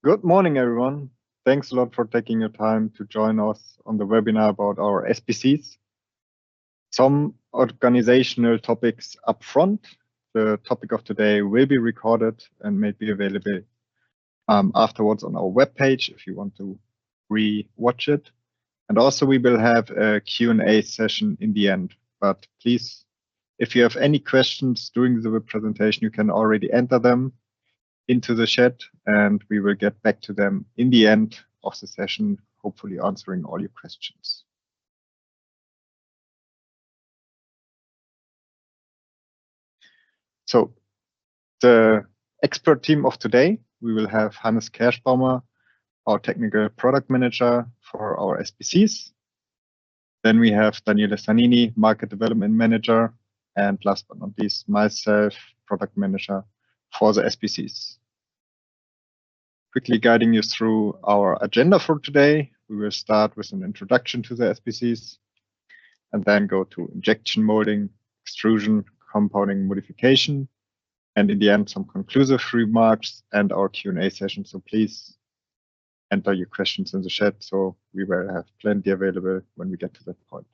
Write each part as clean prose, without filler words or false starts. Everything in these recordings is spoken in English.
Good morning, everyone. Thanks a lot for taking your time to join us on the webinar about our SBCs. Some organizational topics up front. The topic of today will be recorded and may be available afterwards on our webpage if you want to re-watch it. And also we will have a Q&A session in the end. But please, if you have any questions during the presentation, you can already enter them into the chat and we will get back to them in the end of the session, hopefully answering all your questions. So the expert team of today, we will have Hannes Kerschbaumer, our technical product manager for our SBCs. Then we have Daniele Sanini, market development manager, and last but not least, myself, product manager for the SBCs. Quickly guiding you through our agenda for today. We will start with an introduction to the SBCs and then go to injection molding, extrusion, compounding, modification, and in the end, some conclusive remarks and our Q&A session. So please enter your questions in the chat so we will have plenty available when we get to that point.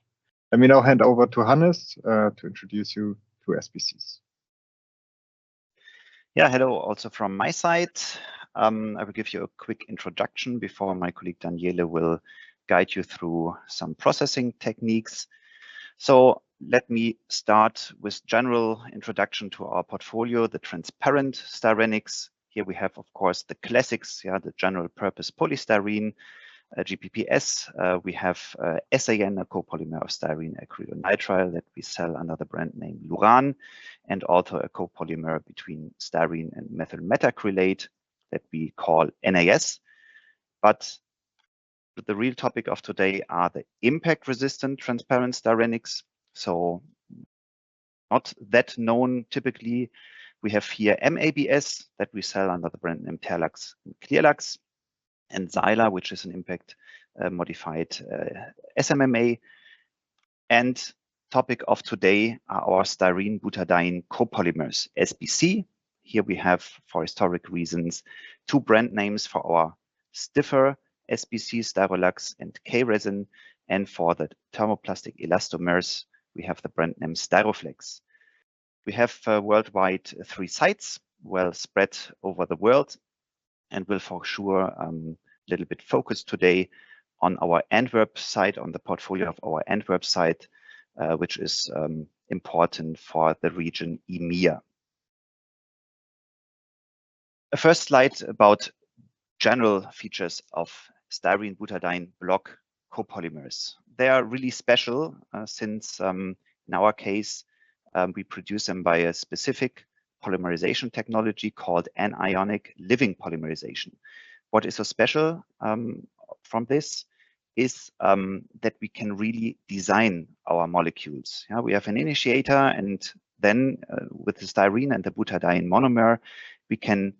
Let me now hand over to Hannes to introduce you to SBCs. Yeah, hello also from my side. I will give you a quick introduction before my colleague Daniele will guide you through some processing techniques. So let me start with general introduction to our portfolio, the transparent Styrenics. Here we have, of course, the classics, the general purpose polystyrene, GPPS. We have SAN, a copolymer of styrene acrylonitrile that we sell under the brand name Luran, and also a copolymer between styrene and methyl methacrylate that we call NAS. But the real topic of today are the impact-resistant transparent Styrenics. So not that known typically. We have here MABS that we sell under the brand name Terlux and Clearlux, and Xyla, which is an impact modified SMMA. And topic of today are our styrene butadiene copolymers, SBC. Here we have, for historic reasons, two brand names for our stiffer SBC, Styrolux and K-Resin, and for the thermoplastic elastomers, we have the brand name Styroflex. We have worldwide 3 sites, well spread over the world, and will for sure a little bit focus today on our Antwerp site, on the portfolio of our Antwerp site, which is important for the region EMEA. A first slide about general features of styrene butadiene block copolymers. They are really special since in our case, we produce them by a specific polymerization technology called anionic living polymerization. What is so special from this is that we can really design our molecules. We have an initiator, and then with the styrene and the butadiene monomer, we can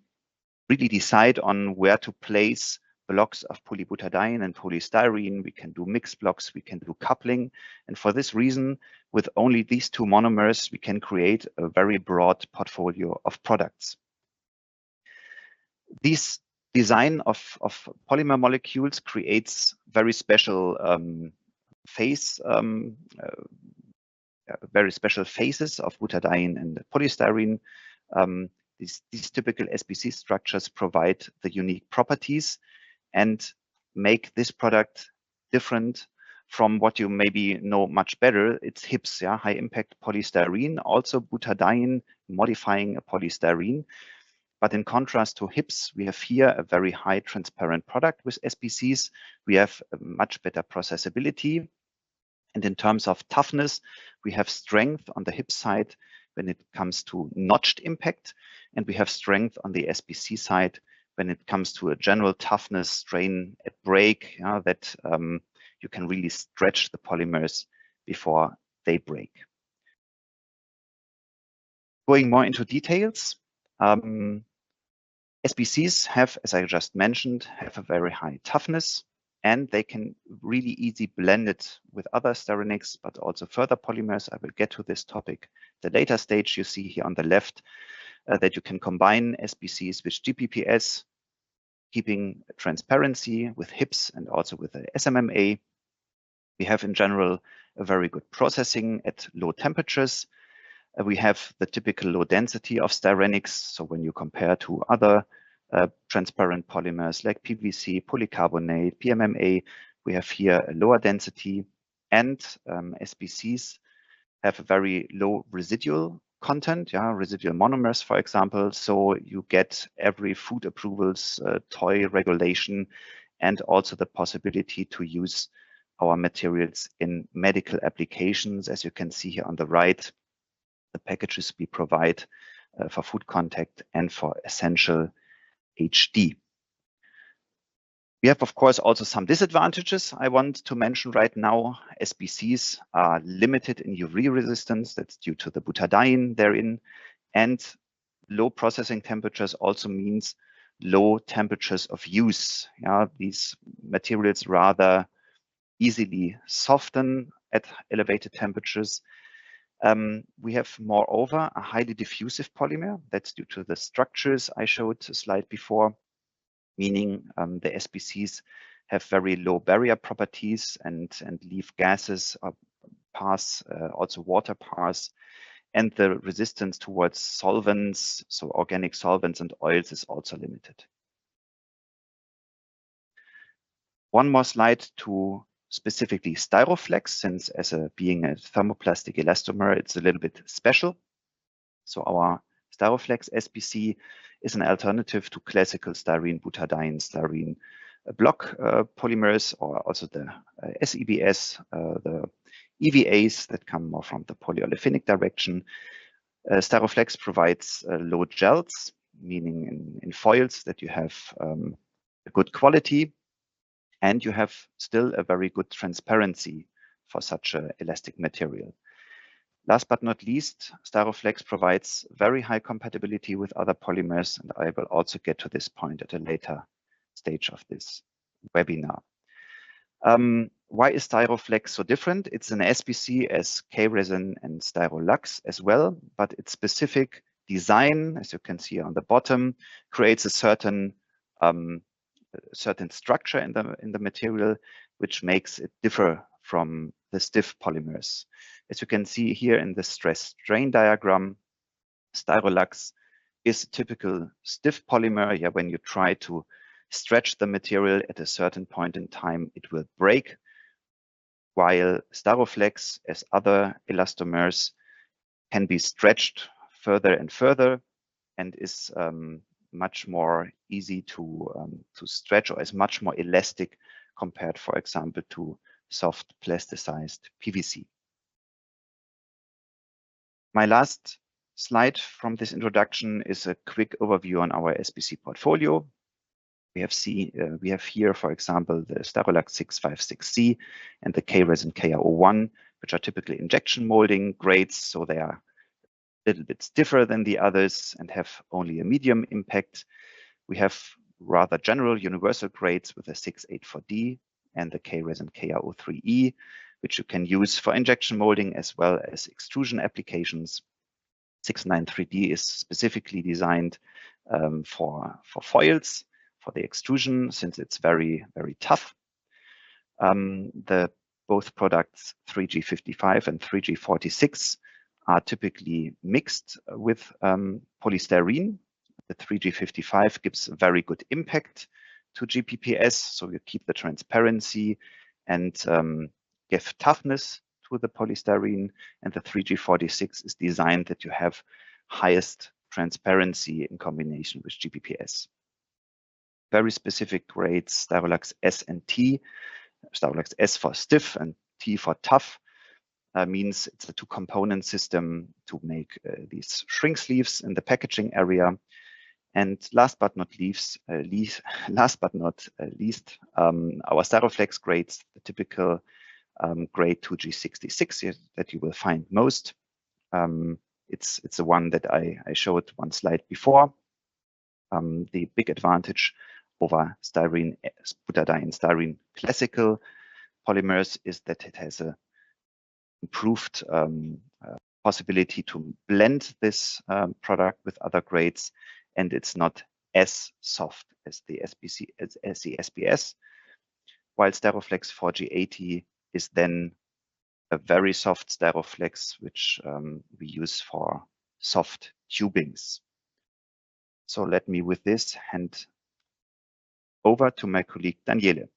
really decide on where to place blocks of polybutadiene and polystyrene. We can do mixed blocks, we can do coupling. And for this reason, with only these 2 monomers, we can create a very broad portfolio of products. This design of polymer molecules creates very special very special phases of butadiene and polystyrene. These typical SBC structures provide the unique properties and make this product different from what you maybe know much better. It's HIPS, high impact polystyrene, also butadiene modifying a polystyrene. But in contrast to HIPS, we have here a very high transparent product with SBCs. We have a much better processability. And in terms of toughness, we have strength on the HIPS side when it comes to notched impact, and we have strength on the SBC side when it comes to a general toughness, strain at break, that you can really stretch the polymers before they break. Going more into details, SBCs have, as I just mentioned, have a very high toughness, and they can really easily blend it with other styrenics, but also further polymers. I will get to this topic the later stage. You see here on the left that you can combine SBCs with GPPS. keeping transparency with HIPS and also with the SMMA. We have in general a very good processing at low temperatures. We have the typical low density of Styrenics. So when you compare to other transparent polymers like PVC, polycarbonate, PMMA, we have here a lower density, and SBCs have a very low residual content, residual monomers, for example. So you get every food approvals, toy regulation, and also the possibility to use our materials in medical applications. As you can see here on the right, the packages we provide for food contact and for essential HD. We have, of course, also some disadvantages I want to mention right now. SBCs are limited in UV resistance. That's due to the butadiene therein. And low processing temperatures also means low temperatures of use. These materials rather easily soften at elevated temperatures. We have, moreover, a highly diffusive polymer. That's due to the structures I showed a slide before, meaning the SBCs have very low barrier properties and leave gases pass, also water pass, and the resistance towards solvents, so organic solvents and oils, is also limited. One more slide to specifically Styroflex, since being a thermoplastic elastomer, it's a little bit special. So our Styroflex SBC is an alternative to classical styrene, butadiene, styrene block polymers, or also the SEBS, the EVAs that come more from the polyolefinic direction. Styroflex provides low gels, meaning in foils that you have a good quality, and you have still a very good transparency for such an elastic material. Last but not least, Styroflex provides very high compatibility with other polymers, and I will also get to this point at a later stage of this webinar. Why is Styroflex so different? It's an SBC as K-Resin and Styrolux as well, but its specific design, as you can see on the bottom, creates a certain structure in the material, which makes it differ from the stiff polymers. As you can see here in the stress-strain diagram, Styrolux is a typical stiff polymer. When you try to stretch the material at a certain point in time, it will break, while Styroflex, as other elastomers, can be stretched further and further and is much more easy to stretch, or is much more elastic compared, for example, to soft plasticized PVC. My last slide from this introduction is a quick overview on our SBC portfolio. We have here, for example, the Styrolux 656C and the K-Resin KR01, which are typically injection molding grades, so they are a little bit stiffer than the others and have only a medium impact. We have rather general universal grades with the 684D and the K-Resin KR03E, which you can use for injection molding as well as extrusion applications. 693D is specifically designed for foils, for the extrusion, since it's very, very tough. Both products 3G55 and 3G46 are typically mixed with polystyrene. The 3G55 gives a very good impact to GPPS, so you keep the transparency and give toughness to the polystyrene, and the 3G46 is designed that you have highest transparency in combination with GPPS. Very specific grades, Styrolux S and T, Styrolux S for stiff and T for tough, means it's a two-component system to make these shrink sleeves in the packaging area. And last but not least, our Styroflex grades, the typical grade 2G66 that you will find most. It's the one that I showed one slide before. The big advantage over styrene, butadiene, styrene classical polymers is that it has a improved possibility to blend this product with other grades, and it's not as soft as the SBC as the SBS, while Styroflex 4G80 is then a very soft Styroflex, which we use for soft tubings. So let me with this hand over to my colleague Daniele.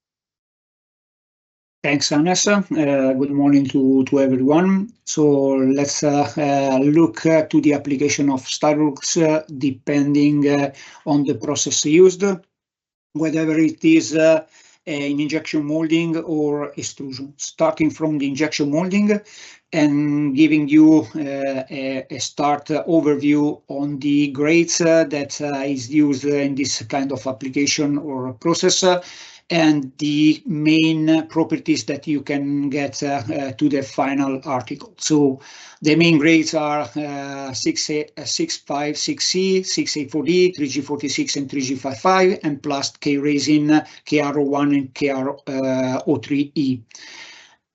Thanks, Hannes. Good morning to everyone. So let's look to the application of Styrolux depending on the process used, whether it is an injection molding or extrusion. Starting from the injection molding and giving you a start overview on the grades that is used in this kind of application or process, and the main properties that you can get to the final article. So the main grades are 656C, 684D, 3G46 and 3G55, and plus K-Resin, KR01 and KR03E.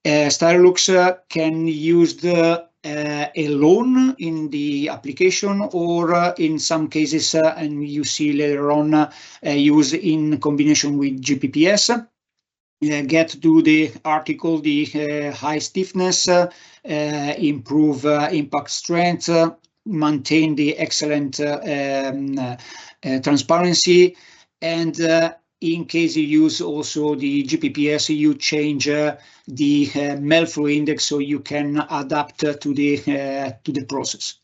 Styrolux can use alone in the application, or in some cases, and you see later on, use in combination with GPPS. Get to the article the high stiffness, improve impact strength, maintain the excellent transparency, and in case you use also the GPPS, you change the melt flow index so you can adapt to the process.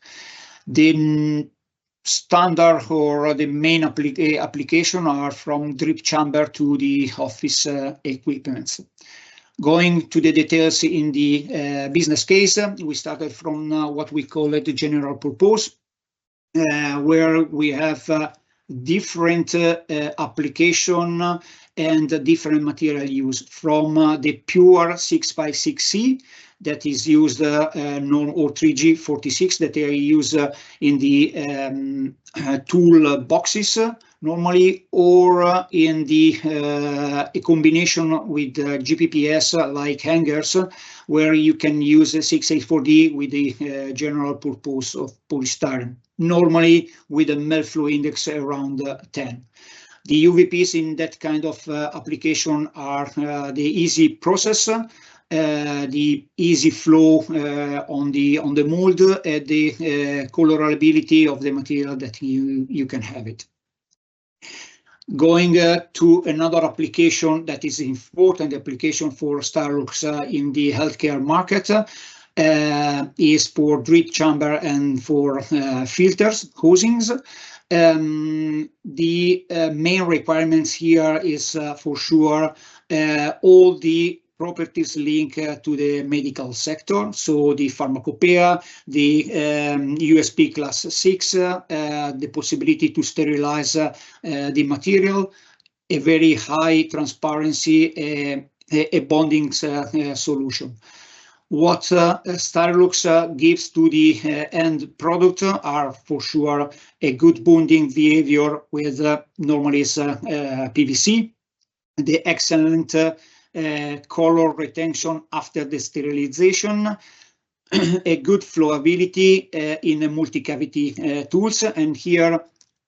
The standard or the main application are from drip chamber to the office equipment. Going to the details in the business case, we started from what we call the general purpose, where we have different application and different material use, from the pure 656C that is used or 3G46 that are used in the tool boxes normally, or in the a combination with GPPS like hangers, where you can use 684D with the general purpose of polystyrene, normally with a melt flow index around 10. The UVPs in that kind of application are the easy process, the easy flow on the mold, the colorability of the material that you can have it. Going to another application that is important application for Styrolux in the healthcare market is for drip chamber and for filters, housings. The main requirements here is for sure all the properties linked to the medical sector, so the pharmacopoeia, the USP class 6, the possibility to sterilize the material, a very high transparency, a bonding solution. What Styrolux gives to the end product are for sure a good bonding behavior with normally is PVC, the excellent color retention after the sterilization, a good flowability in multi-cavity tools. And here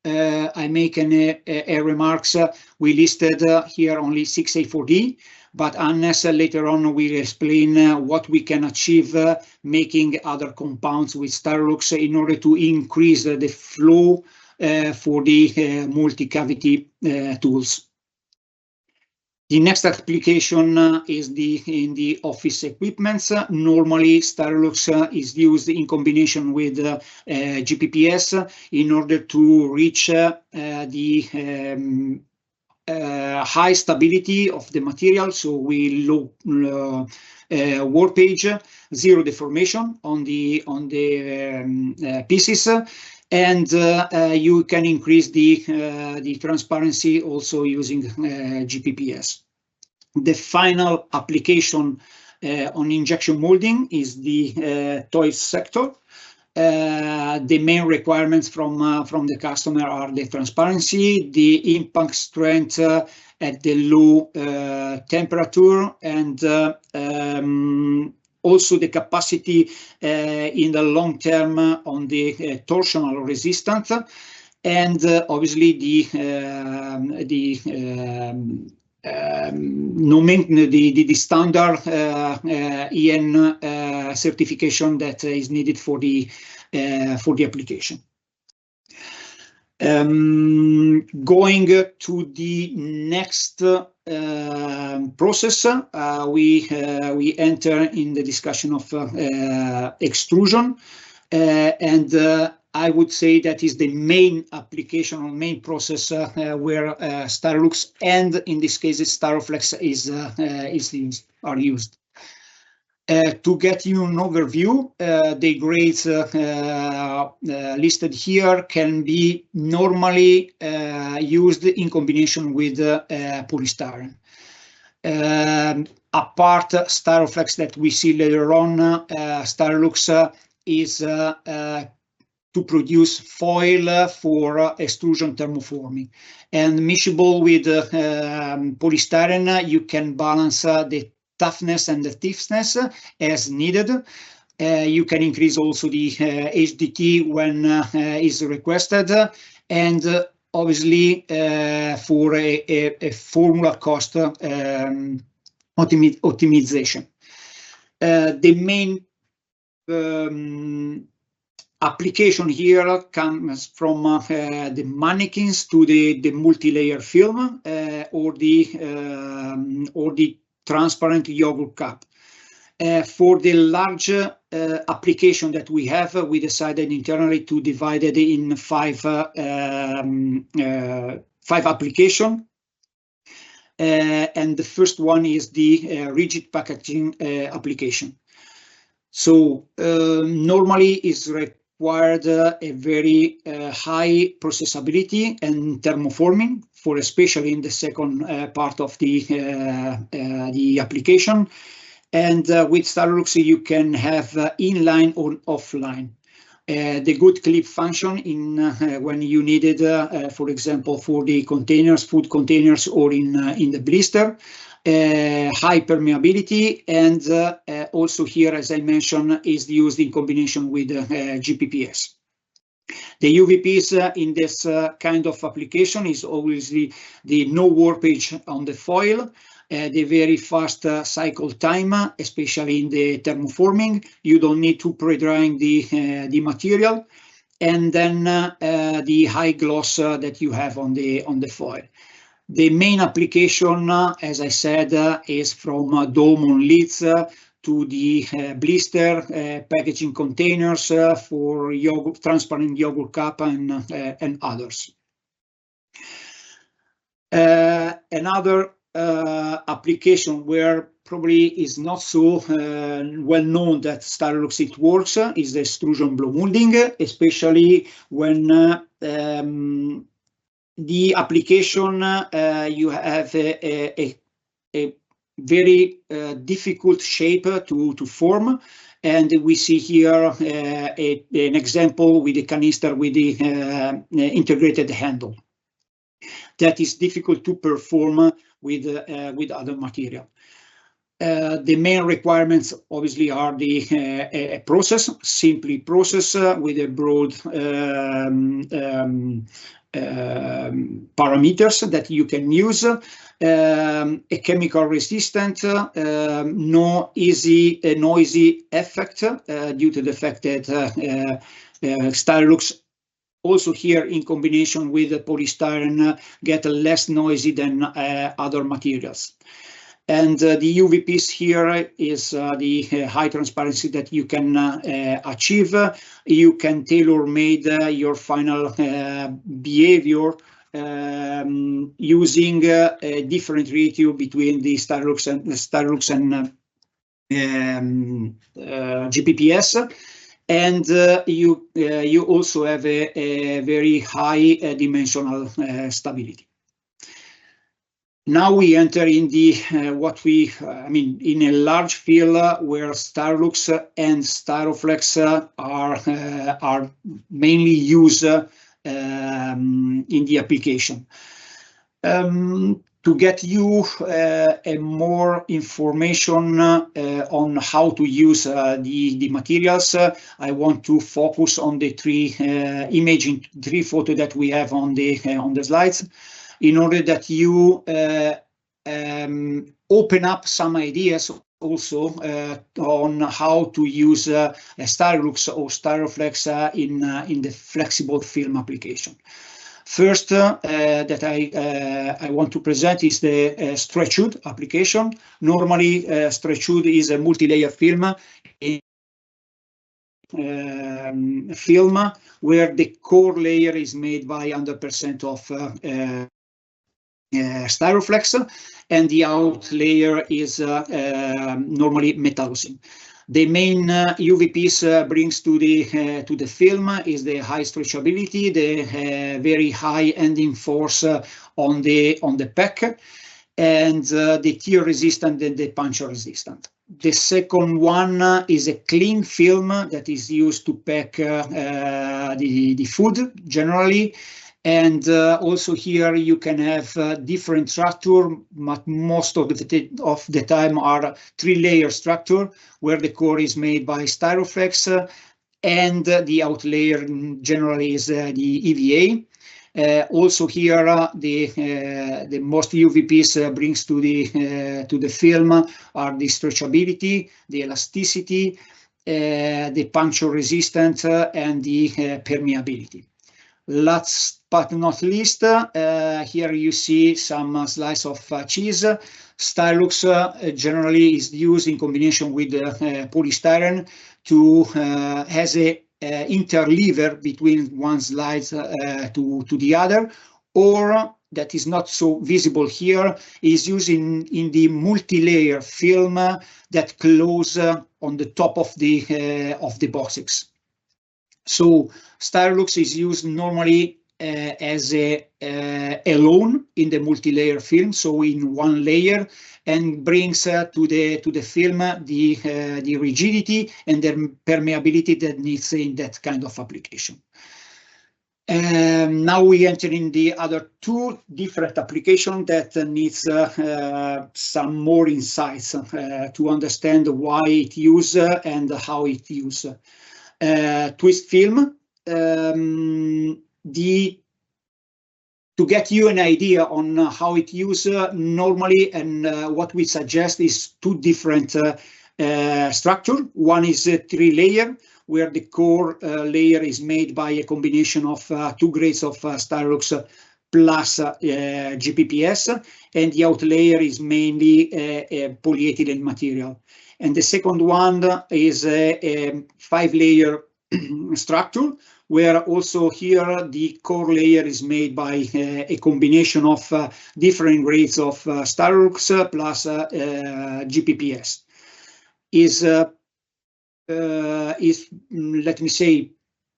I make a remarks. We listed here only 6A4D, but Hannes later on will explain what we can achieve making other compounds with Styrolux in order to increase the flow for the multi-cavity tools. The next application is in the office equipments. Normally, Styrolux is used in combination with GPPS in order to reach the high stability of the material. So we low warpage, zero deformation on the pieces. And you can increase the transparency also using GPPS. The final application on injection molding is the toy sector. The main requirements from the customer are the transparency, the impact strength at the low temperature, and also the capacity in the long term on the torsional resistance, and obviously the standard EN certification that is needed for the application. Going to the next process, we enter in the discussion of extrusion, and I would say that is the main application or main process where Styrolux and in this case Styroflex are used. To get you an overview, the grades listed here can be normally used in combination with polystyrene. Apart Styroflex that we see later on, Styrolux is to produce foil for extrusion thermoforming. And miscible with polystyrene, you can balance the toughness and the stiffness as needed. You can increase also the HDT when is requested, and obviously for a formula cost optimization. The main application here comes from the mannequins to the multi-layer film or the transparent yogurt cup. For the large application that we have, we decided internally to divide it in five applications. And the first one is the rigid packaging application. So normally is required a very high processability and thermoforming, for especially in the second part of the application. And with Styrolux you can have inline or offline. The good clip function in when you need it, for example, for the containers, food containers, or in the blister. High permeability, and also here, as I mentioned, is used in combination with GPPS. The UVPs in this kind of application is obviously the no warpage on the foil, the very fast cycle time, especially in the thermoforming. You don't need to pre-drying the material, and then the high gloss that you have on the foil. The main application, as I said, is from dome on lids to the blister packaging containers for yogurt, transparent yogurt cup, and others. Another application where probably is not so well known that Styrolux it works is the extrusion blow molding, especially when the application you have a very difficult shape to form, and we see here an example with a canister with the integrated handle. That is difficult to perform with other material. The main requirements obviously are the process, simply process with a broad parameters that you can use, a chemical resistant, no easy noisy effect due to the fact that Styrolux also here in combination with the polystyrene get less noisy than other materials. And the UVPs here is the high transparency that you can achieve. You can tailor-made your final behavior using a different ratio between the Styrolux and GPPS. And you also have a very high dimensional stability. Now we enter in the in a large field where Styrolux and Styroflex are mainly used in the application. To get you a more information on how to use the materials, I want to focus on the three photos that we have on the slides, in order that you open up some ideas also on how to use Styrolux or Styroflex in the flexible film application. First, that I want to present is the stretch-hood application. Normally, stretch-hood is a multi-layer film where the core layer is made by 100% of Styroflex, and the out layer is normally metallocene. The main UVPs brings to the film is the high stretchability, the very high ending force on the pack, and the tear resistant and the puncture resistant. The second one is a clean film that is used to pack the food generally. And also here you can have different structure, but most of the time are 3-layer structure, where the core is made by Styroflex and the out layer generally is the EVA. Also here the most UVPs brings to the film are the stretchability, the elasticity, the puncture resistance, and the permeability. Last but not least, here you see some slice of cheese. Styrolux generally is used in combination with polystyrene to has a interleaver between one slice to the other, or that is not so visible here, is used in the multi-layer film that close on the top of the boxes. So Styrolux is used normally as alone in the multi-layer film, so in one layer, and brings to the film the rigidity and the permeability that needs in that kind of application. Now we enter in the other two different applications that needs some more insights to understand why it used and how it used. Twist film. To get you an idea on how it used normally, and what we suggest is two different structure. One is a 3-layer, where the core layer is made by a combination of 2 grades of Styrolux plus GPPS, and the out layer is mainly a polyethylene material. And the second one is a 5-layer structure, where also here the core layer is made by a combination of different grades of Styrolux plus GPPS. Is let me say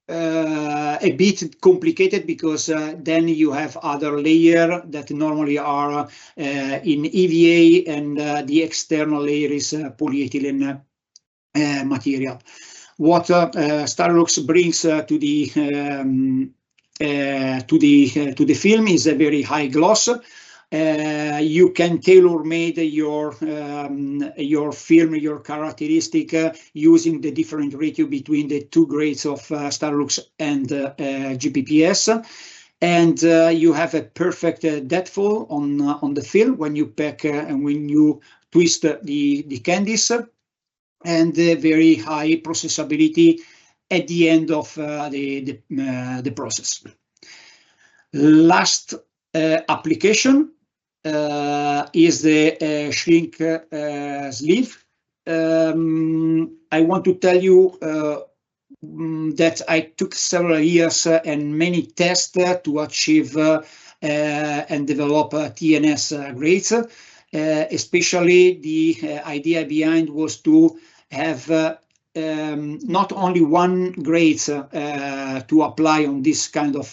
a bit complicated, because then you have other layer that normally are in EVA, and the external layer is polyethylene material. What Styrolux brings to the film is a very high gloss. You can tailor-made your film, your characteristic, using the different ratio between the 2 grades of Styrolux and GPPS, and you have a perfect deadfall on the film when you pack and when you twist the candies, and very high processability at the end of the process. Last application is the shrink sleeve. I want to tell you that I took several years and many tests to achieve and develop TNS grades. Especially the idea behind was to have not only one grade to apply on this kind of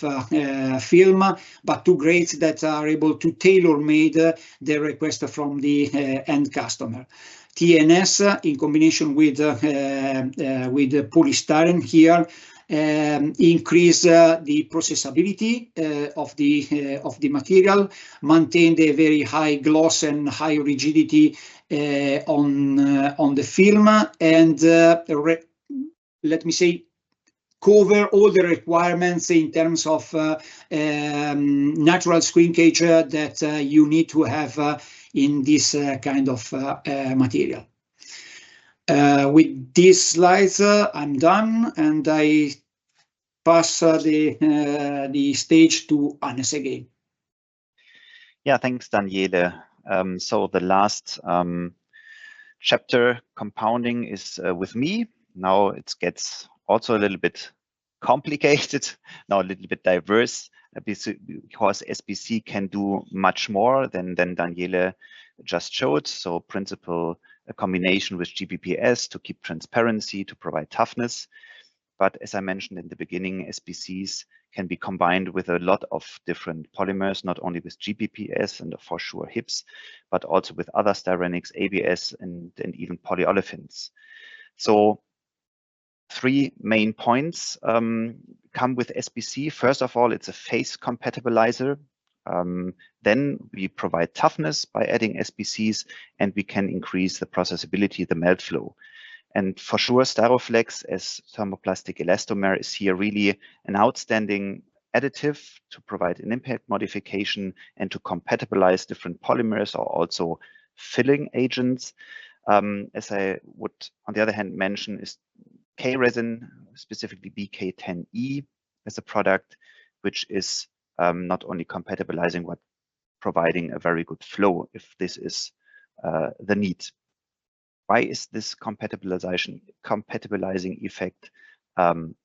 film, but 2 grades that are able to tailor-made the request from the end customer. TNS in combination with polystyrene here increase the processability of the material, maintain the very high gloss and high rigidity on the film, and let me say, cover all the requirements in terms of natural shrinkage that you need to have in this kind of material. With these slides, I'm done, and I pass the stage to Hannes again. Yeah, thanks, Daniele. So the last chapter, compounding, is with me. Now it gets also a little bit complicated, now a little bit diverse, because SBC can do much more than Daniele just showed. So principle, a combination with GBPS to keep transparency, to provide toughness. But as I mentioned in the beginning, SBCs can be combined with a lot of different polymers, not only with GBPS and for sure HIPS, but also with other Styrenics, ABS, and even polyolefins. So 3 main points come with SBC. First of all, it's a phase compatibilizer. Then we provide toughness by adding SBCs, and we can increase the processability, the melt flow. And for sure, Styroflex as thermoplastic elastomer is here really an outstanding additive to provide an impact modification and to compatibilize different polymers or also filling agents. As I would, on the other hand, mention is K-Resin, specifically BK10E as a product, which is not only compatibilizing, but providing a very good flow if this is the need. Why is this compatibilizing effect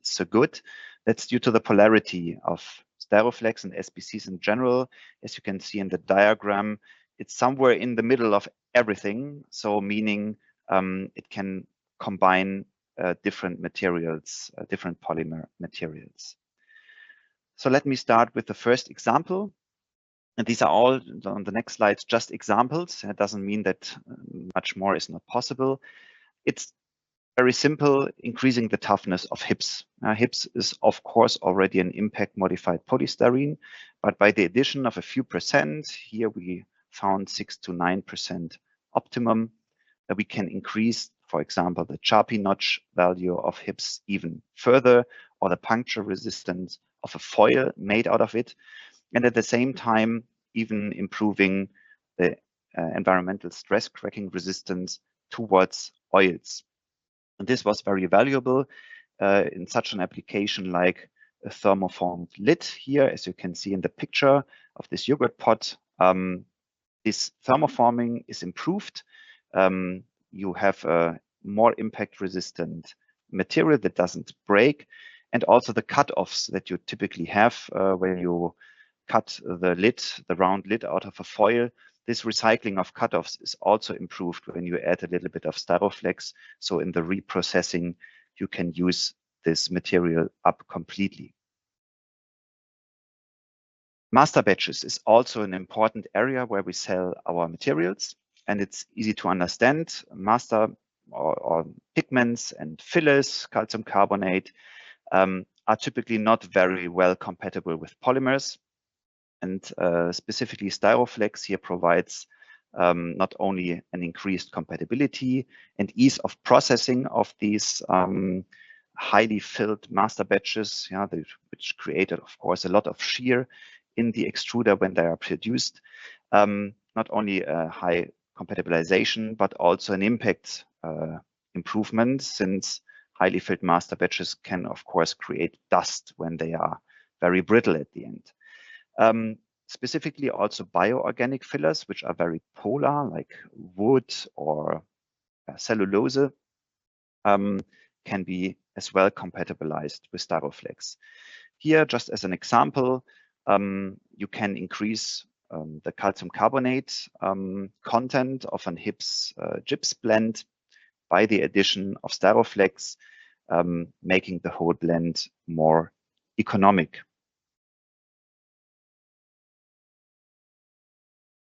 so good? That's due to the polarity of Styroflex and SBCs in general. As you can see in the diagram, it's somewhere in the middle of everything. So meaning it can combine different materials, different polymer materials. So let me start with the first example. And these are all on the next slides, just examples. It doesn't mean that much more is not possible. It's very simple, increasing the toughness of HIPS. HIPS is, of course, already an impact modified polystyrene, but by the addition of a few percent, here we found 6 to 9% optimum, we can increase, for example, the Charpy notch value of HIPS even further, or the puncture resistance of a foil made out of it. And at the same time, even improving the environmental stress cracking resistance towards oils. And this was very valuable in such an application like a thermoformed lid here, as you can see in the picture of this yogurt pot. This thermoforming is improved. You have a more impact resistant material that doesn't break, and also the cut-offs that you typically have when you cut the lid, the round lid out of a foil. This recycling of cut-offs is also improved when you add a little bit of Styroflex. So in the reprocessing, you can use this material up completely. Master batches is also an important area where we sell our materials, and it's easy to understand. Master or pigments and fillers, calcium carbonate, are typically not very well compatible with polymers. And specifically Styroflex here provides not only an increased compatibility and ease of processing of these highly filled master batches, which created, of course, a lot of shear in the extruder when they are produced. Not only a high compatibilization, but also an impact improvement, since highly filled master batches can, of course, create dust when they are very brittle at the end. Specifically also bioorganic fillers, which are very polar, like wood or cellulose, can be as well compatibilized with Styroflex. Here, just as an example, you can increase the calcium carbonate content of an HIPS gyps blend by the addition of Styroflex, making the whole blend more economic.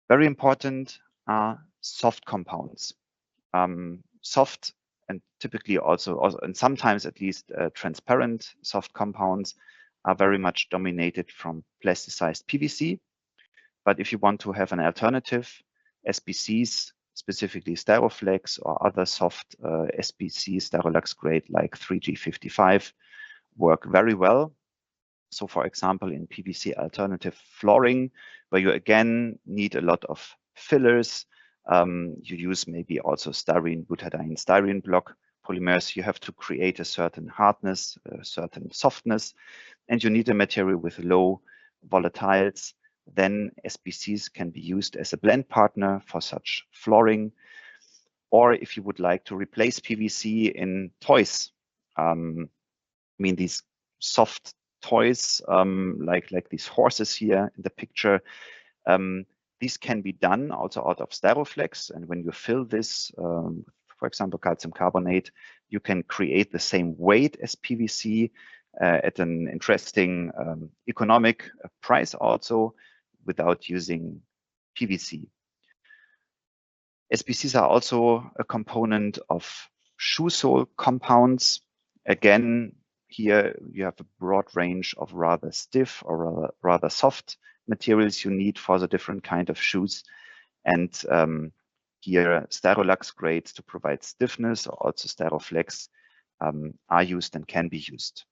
Very important are soft compounds. Soft and typically also, and sometimes at least transparent soft compounds are very much dominated from plasticized PVC. But if you want to have an alternative, SBCs, specifically Styroflex or other soft SBC Styrolux grade like 3G55 work very well. So for example, in PVC alternative flooring, where you again need a lot of fillers, you use maybe also styrene, butadiene, styrene block polymers. You have to create a certain hardness, a certain softness, and you need a material with low volatiles. Then SBCs can be used as a blend partner for such flooring. Or if you would like to replace PVC in toys, I mean these soft toys like these horses here in the picture, these can be done also out of Styroflex. And when you fill this, for example, calcium carbonate, you can create the same weight as PVC at an interesting economic price also without using PVC. SBCs are also a component of shoe sole compounds. Again, here you have a broad range of rather stiff or rather soft materials you need for the different kind of shoes. And here Styrolux grades to provide stiffness, or also Styroflex are used and can be used.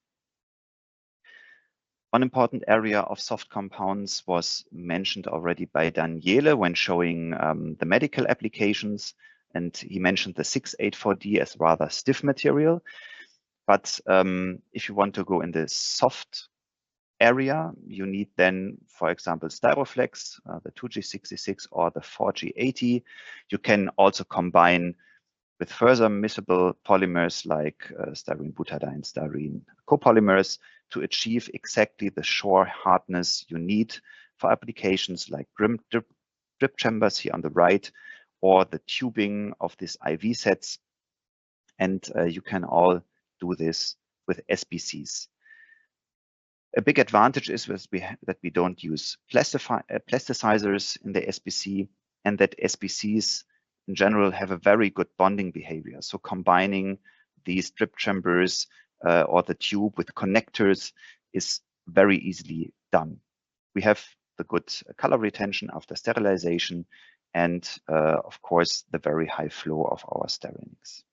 One important area of soft compounds was mentioned already by Daniele when showing the medical applications, and he mentioned the 684D as rather stiff material. But if you want to go in the soft area, you need then, for example, Styroflex, the 2G66 or the 4G80. You can also combine with further miscible polymers like styrene butadiene, styrene copolymers to achieve exactly the shore hardness you need for applications like drip chambers here on the right, or the tubing of these IV sets. And you can all do this with SBCs. A big advantage is that we don't use plasticizers in the SBC, and that SBCs in general have a very good bonding behavior. So combining these drip chambers or the tube with connectors is very easily done. We have the good color retention after sterilization and of course the very high flow of our Styrenics.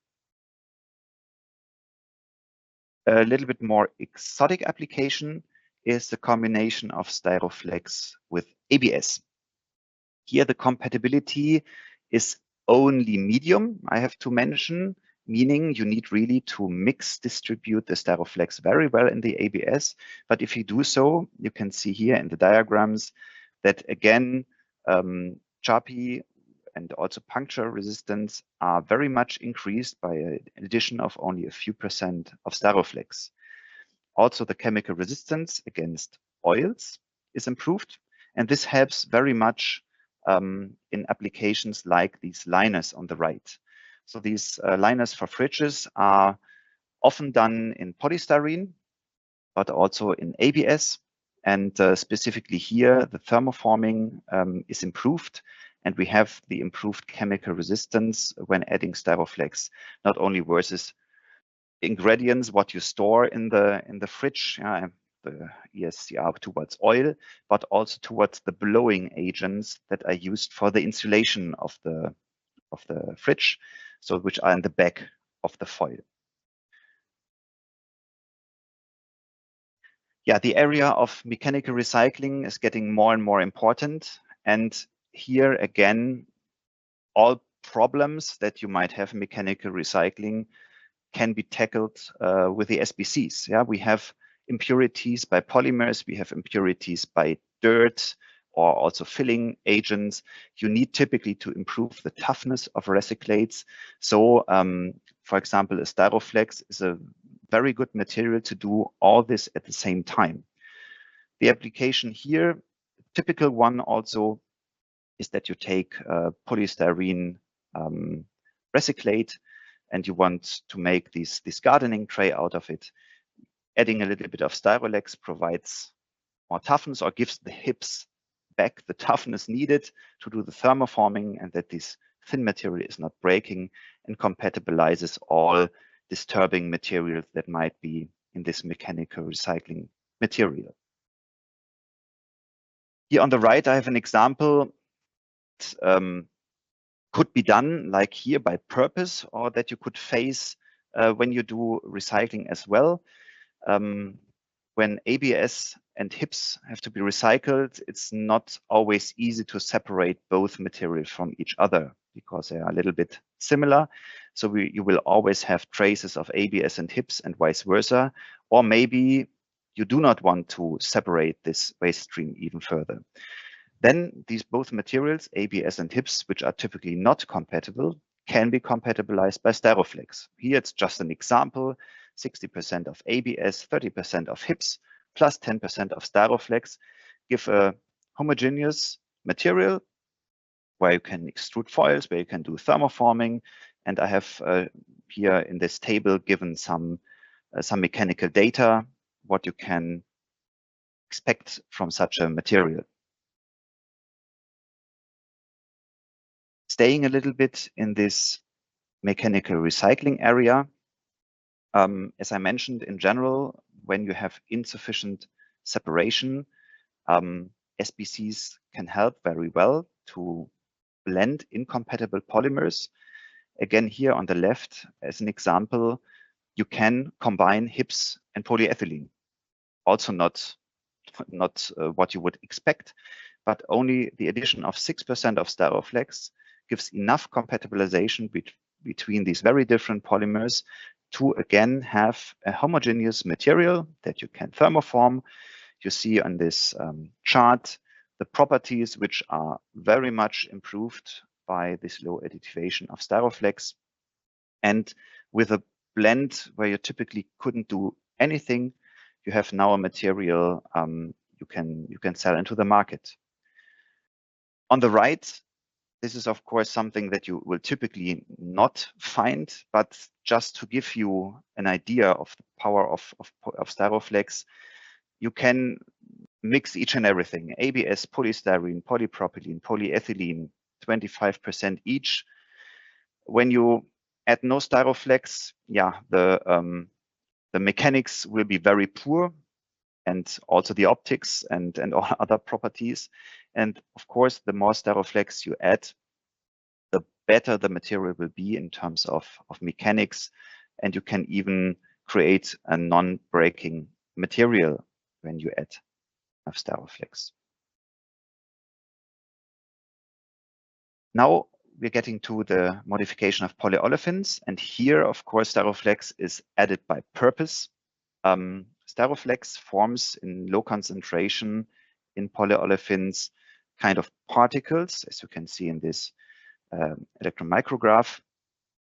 A little bit more exotic application is the combination of Styroflex with ABS. Here the compatibility is only medium, I have to mention, meaning you need really to distribute the Styroflex very well in the ABS. But if you do so, you can see here in the diagrams that again, charpy and also puncture resistance are very much increased by an addition of only a few % of Styroflex. Also, the chemical resistance against oils is improved, and this helps very much in applications like these liners on the right. So these liners for fridges are often done in polystyrene, but also in ABS. And specifically here, the thermoforming is improved, and we have the improved chemical resistance when adding Styroflex, not only versus ingredients, what you store in the fridge, the ESCR towards oil, but also towards the blowing agents that are used for the insulation of the fridge, so which are in the back of the foil. Yeah, the area of mechanical recycling is getting more and more important. And here again, all problems that you might have in mechanical recycling can be tackled with the SBCs. Yeah, we have impurities by polymers, we have impurities by dirt or also filling agents. You need typically to improve the toughness of recyclates. So, for example, a Styroflex is a very good material to do all this at the same time. The application here, typical one also, is that you take polystyrene recyclate and you want to make this gardening tray out of it. Adding a little bit of Styrolux provides more toughness or gives the hips back the toughness needed to do the thermoforming, and that this thin material is not breaking and compatibilizes all disturbing materials that might be in this mechanical recycling material. Here on the right, I have an example that could be done like here by purpose, or that you could face when you do recycling as well. When ABS and HIPs have to be recycled, it's not always easy to separate both materials from each other because they are a little bit similar. So you will always have traces of ABS and HIPs and vice versa. Or maybe you do not want to separate this waste stream even further. Then these both materials, ABS and HIPs, which are typically not compatible, can be compatibilized by Styroflex. Here it's just an example, 60% of ABS, 30% of HIPs, plus 10% of Styroflex give a homogeneous material where you can extrude foils, where you can do thermoforming. And I have here in this table given some mechanical data, what you can expect from such a material. Staying a little bit in this mechanical recycling area, as I mentioned, in general, when you have insufficient separation, SBCs can help very well to blend incompatible polymers. Again, here on the left, as an example, you can combine HIPs and polyethylene. Also not what you would expect, but only the addition of 6% of Styroflex gives enough compatibilization between these very different polymers to again have a homogeneous material that you can thermoform. You see on this chart the properties which are very much improved by this low additivation of Styroflex. And with a blend where you typically couldn't do anything, you have now a material you can sell into the market. On the right, this is of course something that you will typically not find, but just to give you an idea of the power of Styroflex, you can mix each and everything, ABS, polystyrene, polypropylene, polyethylene, 25% each. When you add no Styroflex, yeah, the mechanics will be very poor, and also the optics and all other properties. And of course, the more Styroflex you add, the better the material will be in terms of mechanics, and you can even create a non-breaking material when you add Styroflex. Now we're getting to the modification of polyolefins, and here, of course, Styroflex is added by purpose. Styroflex forms in low concentration in polyolefins kind of particles, as you can see in this electron micrograph.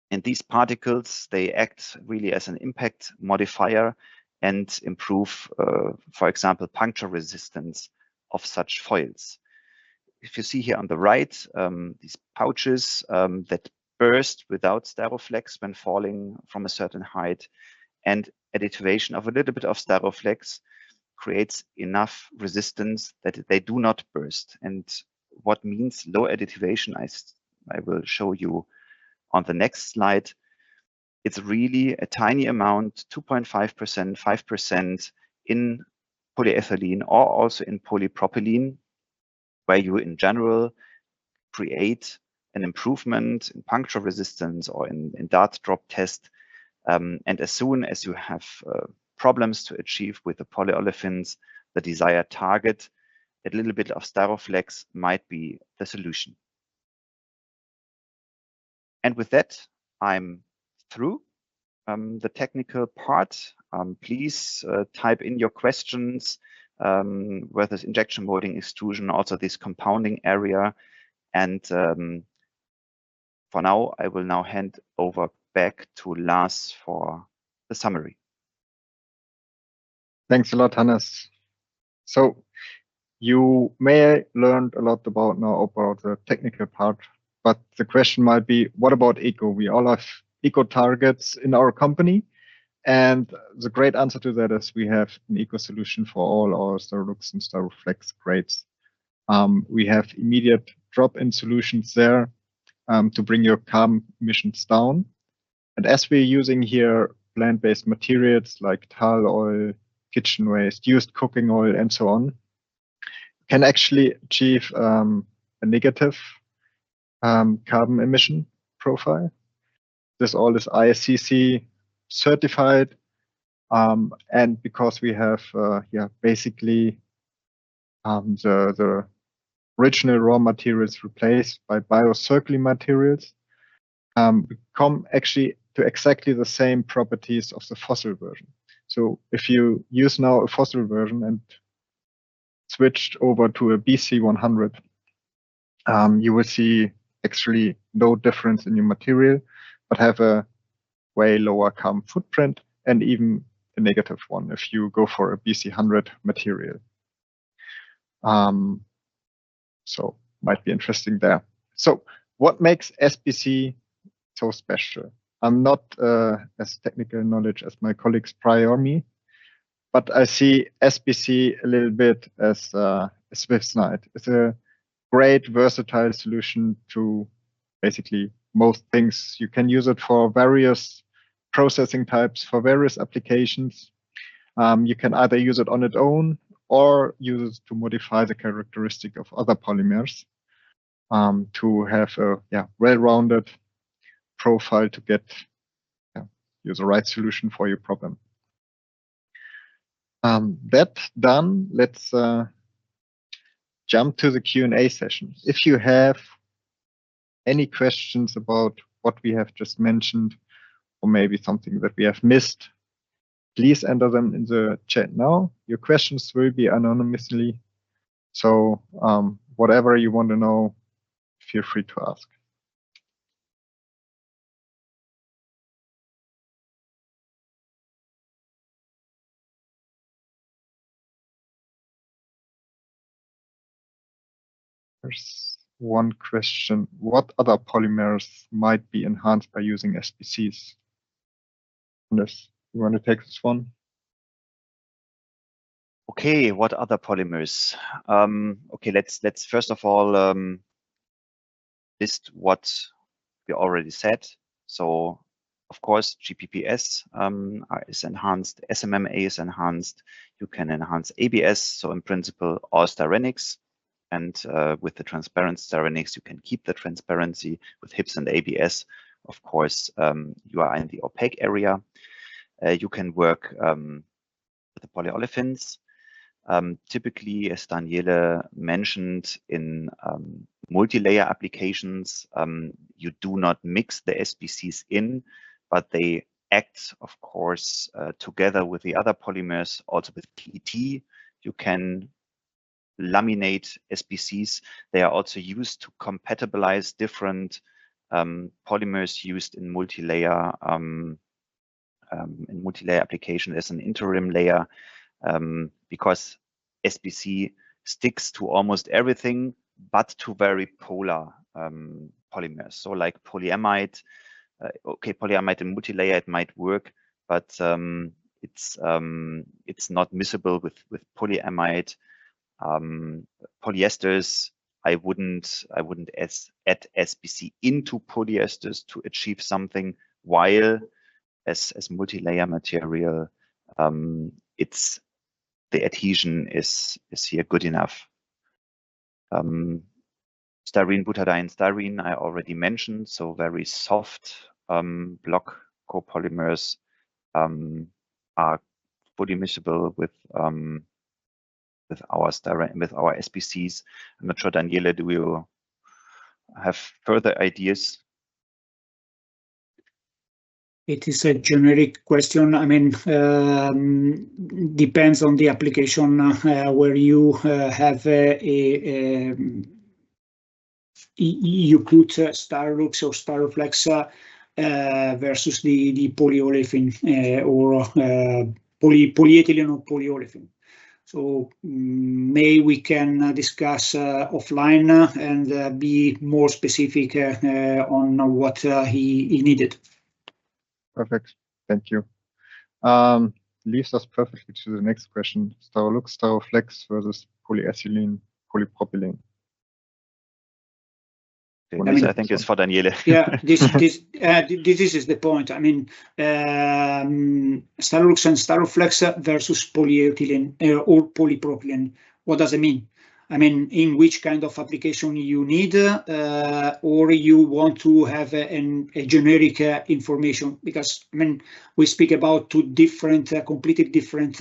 And these particles, they act really as an impact modifier and improve, for example, puncture resistance of such foils. If you see here on the right, these pouches that burst without Styroflex when falling from a certain height, and additivation of a little bit of Styroflex creates enough resistance that they do not burst. And what means low additivation, I will show you on the next slide. It's really a tiny amount, 2.5%, 5% in polyethylene or also in polypropylene, where you in general create an improvement in puncture resistance or in dart drop test. And as soon as you have problems to achieve with the polyolefins, the desired target, a little bit of Styroflex might be the solution. And with that, I'm through the technical part. Please type in your questions, whether it's injection molding, extrusion, also this compounding area. And for now, I will now hand over back to Lars for the summary. Thanks a lot, Hannes. So you may learned a lot about the technical part, but the question might be, what about eco? We all have eco targets in our company. And the great answer to that is we have an eco solution for all our Styrolux and Styroflex grades. We have immediate drop-in solutions there to bring your carbon emissions down. And as we're using here plant-based materials like tall oil, kitchen waste, used cooking oil, and so on, can actually achieve a negative carbon emission profile. This all is ISCC certified, and because we have basically the original raw materials replaced by biocircular materials, we come actually to exactly the same properties of the fossil version. So if you use now a fossil version and switched over to a BC 100, you will see actually no difference in your material, but have a way lower carbon footprint and even a negative one if you go for a BC 100 material. So might be interesting there. So what makes SBC so special? I'm not as technical knowledge as my colleagues prior me, but I see SBC a little bit as a Swiss knife. It's a great versatile solution to basically most things. You can use it for various processing types, for various applications. You can either use it on its own or use it to modify the characteristic of other polymers to have a well-rounded profile to get use the right solution for your problem. That done, let's jump to the Q&A session. If you have any questions about what we have just mentioned, or maybe something that we have missed, please enter them in the chat now. Your questions will be anonymously. So whatever you want to know, feel free to ask. There's one question. What other polymers might be enhanced by using SBCs? Anders, you want to take this one? Okay, what other polymers? Okay, let's first of all list what we already said. So, of course, GPPS is enhanced, SMMA is enhanced. You can enhance ABS. So, in principle, all Styrenics. And with the transparent Styrenics, you can keep the transparency. With HIPS and ABS, of course, you are in the opaque area. You can work with the polyolefins. Typically, as Daniele mentioned, in multi-layer applications, you do not mix the SBCs in, but they act, of course, together with the other polymers. Also with PET, you can laminate SBCs. They are also used to compatibilize different polymers used in multi-layer application as an interim layer, because SBC sticks to almost everything but to very polar polymers. So like polyamide, okay, polyamide in multi-layer it might work, but it's not miscible with polyamide. Polyesters, I wouldn't add SBC into polyesters to achieve something, while as multi-layer material, it's the adhesion is here good enough. Styrene, butadiene, styrene, I already mentioned, so very soft block copolymers are fully miscible with our SBCs. I'm not sure, Daniele, do you have further ideas? It is a generic question. I mean, depends on the application where you have you put Styrolux or Styroflex versus the polyolefin or polyethylene or polyolefin. So maybe we can discuss offline and be more specific on what he needed. Perfect. Thank you. Leads us perfectly to the next question. Styrolux, Styroflex versus polyethylene, polypropylene. Okay, this I think is for Daniele. Yeah, this is the point. I mean, Styrolux and Styroflex versus polyethylene or polypropylene. What does it mean? I mean, in which kind of application you need, or you want to have a generic information? Because I mean, we speak about two different, completely different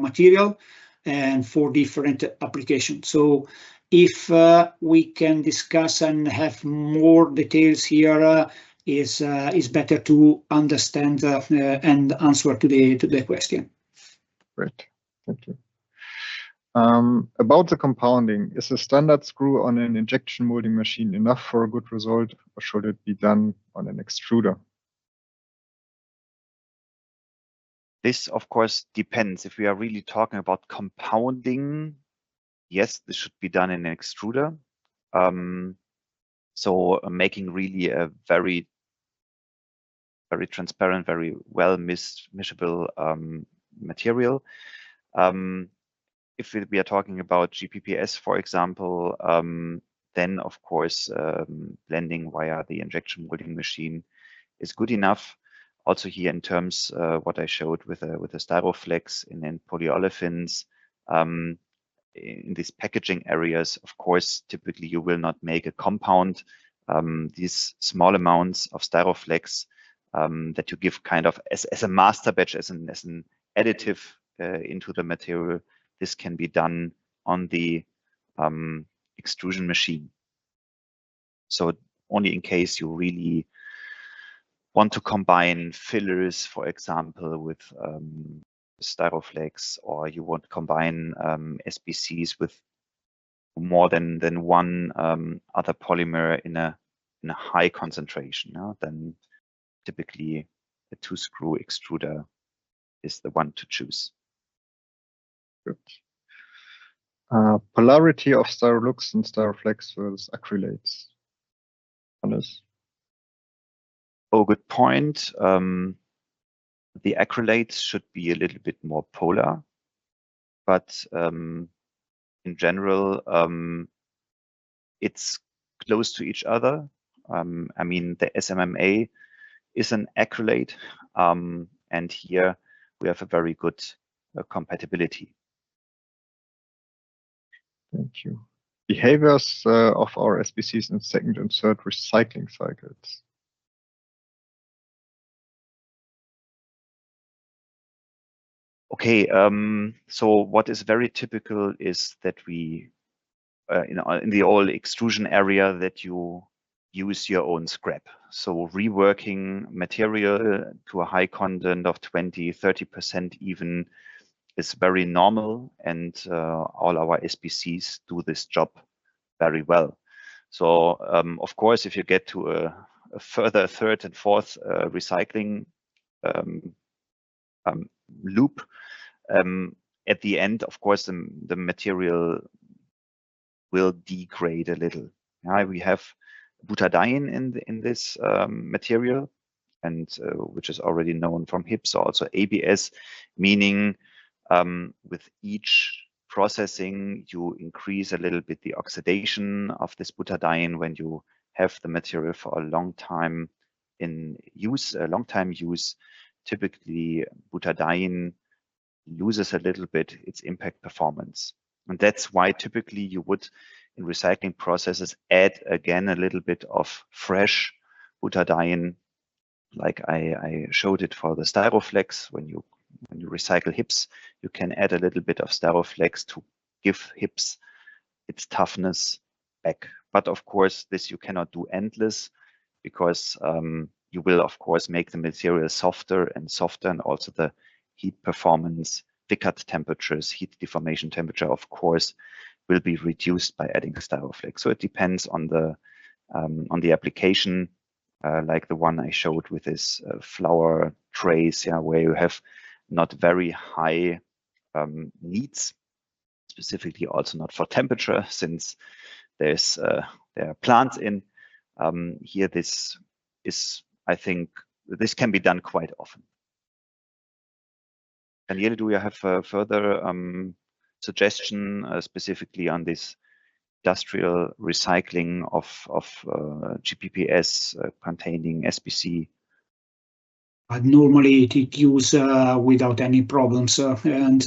material, and for different applications. So if we can discuss and have more details here, is better to understand and answer to the question. Great, thank you. About the compounding, is a standard screw on an injection molding machine enough for a good result, or should it be done on an extruder? This, of course, depends. If we are really talking about compounding, yes, this should be done in an extruder. So making really a very transparent, very well miscible material. If we are talking about GPPS, for example, then of course blending via the injection molding machine is good enough. Also here in terms what I showed with the Styroflex and then polyolefins, in these packaging areas, of course, typically you will not make a compound. These small amounts of Styroflex that you give kind of as a master batch, as an additive into the material, this can be done on the extrusion machine. So only in case you really want to combine fillers, for example, with Styroflex, or you want to combine SBCs with more than one other polymer in a high concentration, then typically a 2-screw extruder is the one to choose. Good. Polarity of Styrolux and Styroflex versus acrylates. Hannes? Oh, good point. The acrylates should be a little bit more polar, but in general, it's close to each other. I mean, the SMMA is an acrylate, and here we have a very good compatibility. Thank you. Behaviors of our SBCs in second and third recycling cycles. Okay, so what is very typical is that we, in the old extrusion area, that you use your own scrap. So reworking material to a high content of 20–30% even is very normal, and all our SBCs do this job very well. So of course, if you get to a further third and fourth recycling loop, at the end, of course, the material will degrade a little. We have butadiene in this material, and which is already known from HIPS, also ABS, meaning with each processing, you increase a little bit the oxidation of this butadiene when you have the material for a long time in use, typically butadiene loses a little bit its impact performance. And that's why typically you would, in recycling processes, add again a little bit of fresh butadiene, like I showed it for the Styroflex. When you recycle HIPS, you can add a little bit of Styroflex to give HIPS its toughness back. But of course, this you cannot do endless, because you will, of course, make the material softer and softer, and also the heat performance, Vickert temperatures, heat deformation temperature, of course, will be reduced by adding Styroflex. So it depends on the application, like the one I showed with this flower trays, where you have not very high needs, specifically also not for temperature, since there are plants in here. This is, I think, this can be done quite often. Daniele, do you have a further suggestion specifically on this industrial recycling of GPPS containing SBC? Normally it used without any problems, and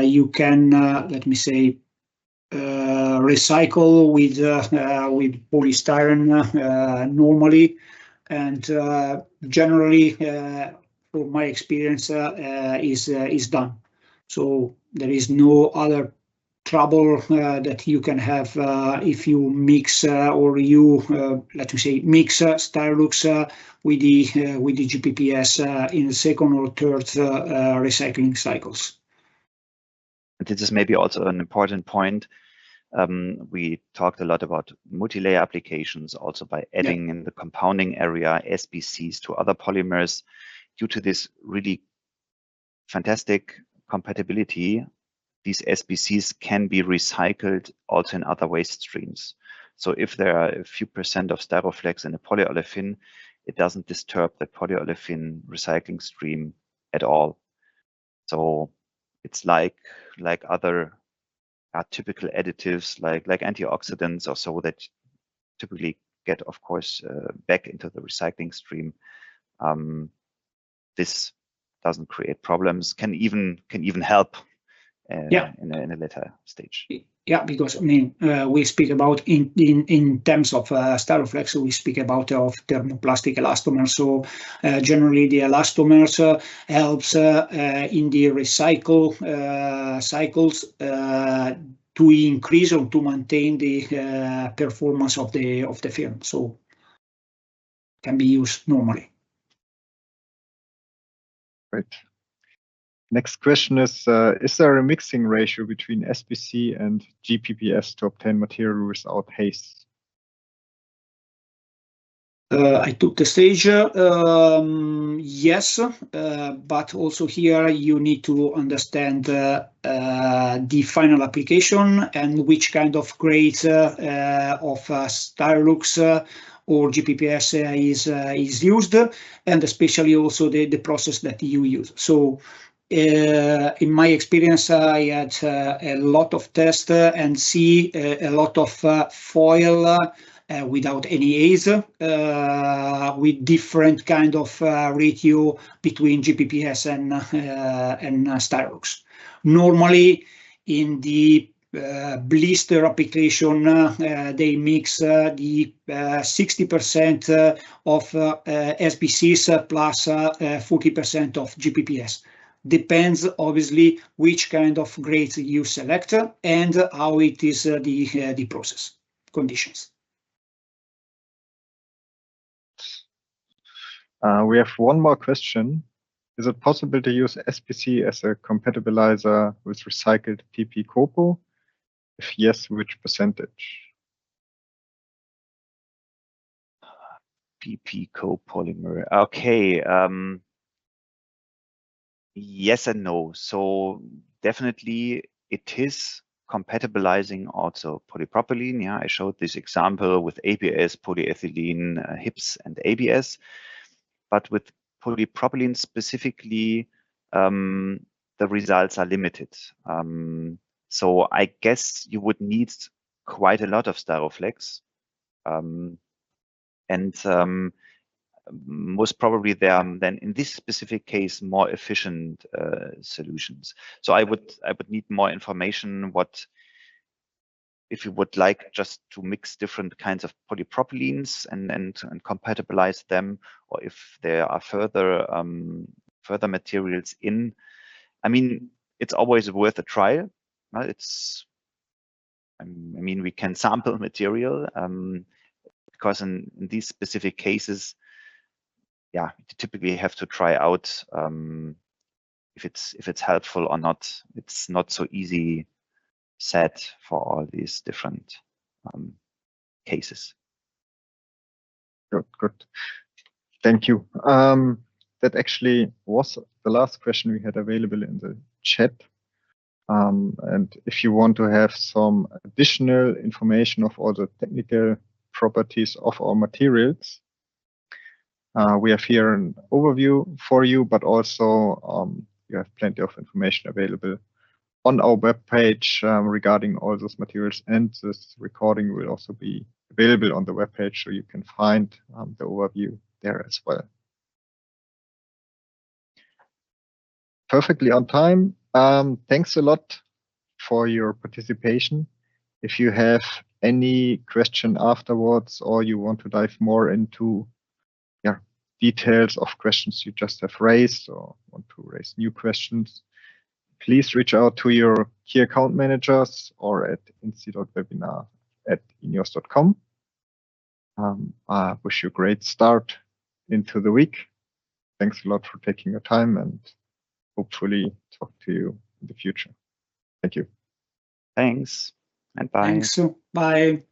you can, let me say, recycle with polystyrene normally, and generally, from my experience, is done. So there is no other trouble that you can have if you mix or you let me say mix Styrolux with the GPPS in the second or third recycling cycles. This is maybe also an important point. We talked a lot about multi-layer applications, also by adding in the compounding area SBCs to other polymers. Due to this really fantastic compatibility, these SBCs can be recycled also in other waste streams. So if there are a few percent of Styroflex in a polyolefin, it doesn't disturb the polyolefin recycling stream at all. So it's like other typical additives, like antioxidants or so, that typically get, of course, back into the recycling stream. This doesn't create problems, can even help in a later stage. Yeah, because I mean, we speak about in terms of Styroflex, we speak about of thermoplastic elastomers. So generally, the elastomers helps in the recycle cycles to increase or to maintain the performance of the film. So can be used normally. Great. Next question is there a mixing ratio between SBC and GPPS to obtain material without haze? I took the stage, yes, but also here you need to understand the final application and which kind of grade of Styrolux or GPPS is used, and especially also the process that you use. So in my experience, I had a lot of tests and see a lot of foil without any haze, with different kind of ratio between GPPS and Styrolux. Normally, in the blister application, they mix the 60% of SBCs plus 40% of GPPS. Depends, obviously, which kind of grades you select and how it is the process conditions. We have one more question. Is it possible to use SBC as a compatibilizer with recycled PP copo? If yes, which percentage? PP copolymer. Okay. Yes and no. So definitely it is compatibilizing also polypropylene. Yeah, I showed this example with ABS, polyethylene, HIPS, and ABS. But with polypropylene specifically, the results are limited. So I guess you would need quite a lot of Styroflex. Most probably there are then in this specific case more efficient solutions. So I would need more information. What if you would like just to mix different kinds of polypropylenes and compatibilize them, or if there are further materials in. I mean, it's always worth a try. I mean, we can sample material because in these specific cases, yeah, you typically have to try out if it's helpful or not. It's not so easy set for all these different cases. Good. Thank you. That actually was the last question we had available in the chat. And if you want to have some additional information of all the technical properties of our materials, we have here an overview for you, but also you have plenty of information available on our webpage regarding all those materials, and this recording will also be available on the webpage, so you can find the overview there as well. Perfectly on time. Thanks a lot for your participation. If you have any question afterwards, or you want to dive more into details of questions you just have raised, or want to raise new questions, please reach out to your key account managers or at inc.webinar@ineos.com. I wish you a great start into the week. Thanks a lot for taking your time, and hopefully talk to you in the future. Thank you. Thanks, and bye. Thanks. Bye.